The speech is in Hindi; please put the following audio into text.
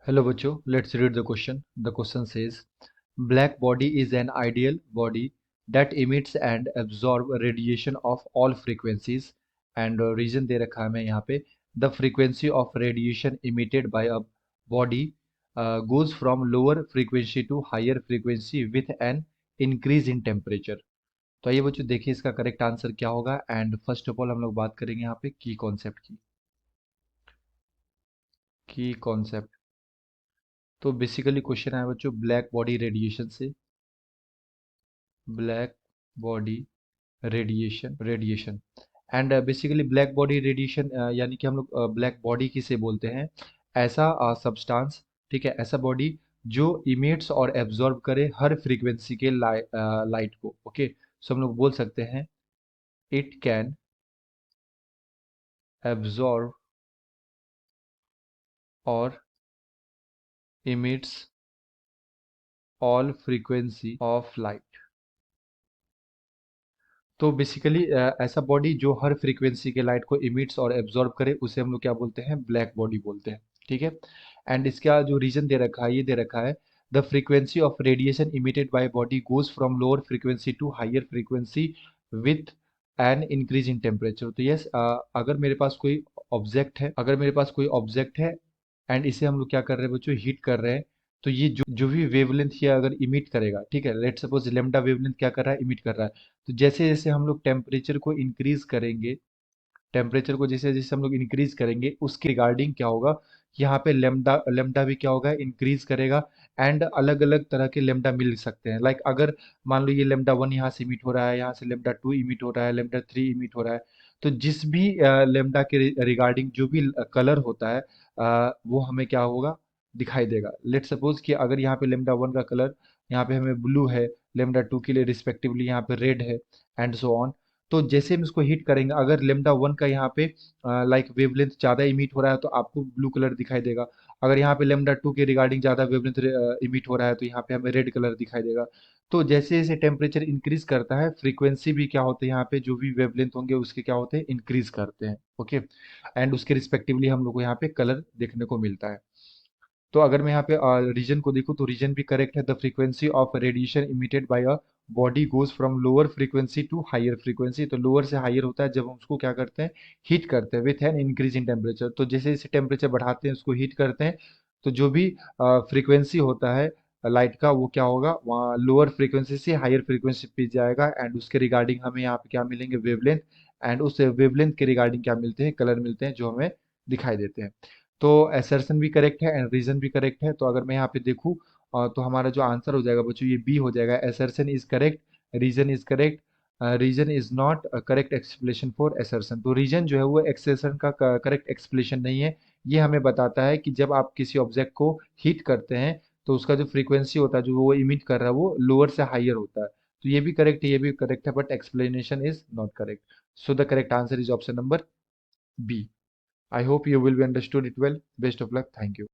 Hello बच्चों, let's read the question. The question says, black body is an ideal body that emits and absorb radiation of all frequencies and reason दे रखा है हमें यहाँ पे the frequency of radiation emitted by a body goes from lower frequency to higher frequency with an increase in temperature. तो आइए बच्चों देखिए इसका करेक्ट आंसर क्या होगा एंड फर्स्ट ऑफ ऑल हम लोग बात करेंगे यहाँ पे की कॉन्सेप्ट की कॉन्सेप्ट। तो बेसिकली क्वेश्चन है बच्चों ब्लैक बॉडी रेडिएशन से, black body radiation and basically black body radiation यानी कि हम लोग ब्लैक बॉडी किसे बोलते हैं, ऐसा सब्सटेंस, ठीक है, ऐसा बॉडी जो इमिट्स और एब्जॉर्ब करे हर फ्रीक्वेंसी के लाइट को। ओके, सो हम लोग बोल सकते हैं इट कैन एब्जॉर्ब और emits all frequency of light. तो बेसिकली ऐसा बॉडी जो हर फ्रीक्वेंसी के लाइट को इमिट्स और एब्जॉर्ब करे उसे हम लोग क्या बोलते हैं, ब्लैक बॉडी बोलते हैं। ठीक है, एंड इसका जो रीजन दे रखा है, ये दे रखा है the frequency of radiation emitted by body goes from lower frequency to higher frequency with an increase in temperature. तो यस, अगर मेरे पास कोई ऑब्जेक्ट है, एंड इसे हम लोग क्या कर रहे हैं बच्चों, हीट कर रहे हैं, तो ये जो भी वेवलेंथ ये अगर इमिट करेगा, ठीक है, लेट सपोज लेमडा वेवलेंथ क्या कर रहा है, इमिट कर रहा है। तो जैसे जैसे हम लोग टेम्परेचर को इंक्रीज करेंगे, टेम्परेचर को जैसे जैसे हम लोग इंक्रीज करेंगे उसके रिगार्डिंग क्या होगा, यहाँ पे लेमडा लेमडा भी क्या होगा, इंक्रीज करेगा। एंड अलग अलग तरह के लेमडा मिल सकते हैं, लाइक अगर मान लो ये लेमडा वन यहाँ से इमिट हो रहा है, यहाँ से लेमडा टू इमिट हो रहा है, लेमडा थ्री इमिट हो रहा है, तो जिस भी लेमडा के रिगार्डिंग जो भी कलर होता है वो हमें क्या होगा, दिखाई देगा। लेट सपोज कि अगर यहाँ पे लेमडा वन का कलर यहाँ पे हमें ब्लू है, लेमडा टू के लिए रिस्पेक्टिवली यहाँ पे रेड है, एंड सो ऑन। तो जैसे हम इसको हिट करेंगे, अगर लेमडा वन का यहाँ पे लाइक वेवलेंथ ज़्यादा इमिट हो रहा है तो आपको ब्लू कलर दिखाई देगा। अगर यहाँ पे लेमडा टू के रिगार्डिंग ज़्यादा वेवलेंथ इमिट हो रहा है तो यहाँ पे हमें रेड कलर दिखाई देगा। तो जैसे जैसे टेम्परेचर इंक्रीज करता है फ्रीक्वेंसी भी क्या होते हैं, यहाँ पे जो भी वेवलेंथ होंगे उसके क्या होते हैं, इंक्रीज करते हैं। ओके, एंड उसके रिस्पेक्टिवली हम लोग को यहाँ पे कलर देखने को मिलता है। तो अगर मैं यहाँ पे रीजन को देखूँ तो रीजन भी करेक्ट है, the frequency of radiation emitted by a body goes from lower frequency to higher frequency. तो लोअर से हायर होता है जब हम उसको क्या करते हैं, हीट करते हैं with an increase in temperature. तो जैसे जैसे टेम्परेचर बढ़ाते हैं उसको हीट करते हैं, तो जो भी फ्रीक्वेंसी होता है लाइट का वो क्या होगा, वहाँ लोअर फ्रीक्वेंसी से हायर फ्रीक्वेंसी पे जाएगा, एंड उसके रिगार्डिंग हमें यहाँ पे क्या मिलेंगे, वेवलेंथ, एंड उस वेवलेंथ के रिगार्डिंग क्या मिलते हैं, कलर मिलते हैं जो हमें दिखाई देते हैं। तो एसर्शन भी करेक्ट है एंड रीजन भी करेक्ट है। तो अगर मैं यहाँ पे देखूँ तो हमारा जो आंसर हो जाएगा बच्चों ये बी हो जाएगा, assertion is correct, reason is correct, reason is not correct explanation for assertion. तो रीजन जो है वो एक्सेशन का करेक्ट एक्सप्लेनेशन नहीं है। ये हमें बताता है कि जब आप किसी ऑब्जेक्ट को हीट करते हैं तो उसका जो फ्रीक्वेंसी होता है जो वो इमिट कर रहा है वो लोअर से हायर होता है। तो ये भी करेक्ट है, ये भी करेक्ट है, but explanation is not correct. So the correct answer is option number B. I hope you will be understood it well. Best of luck. Thank you.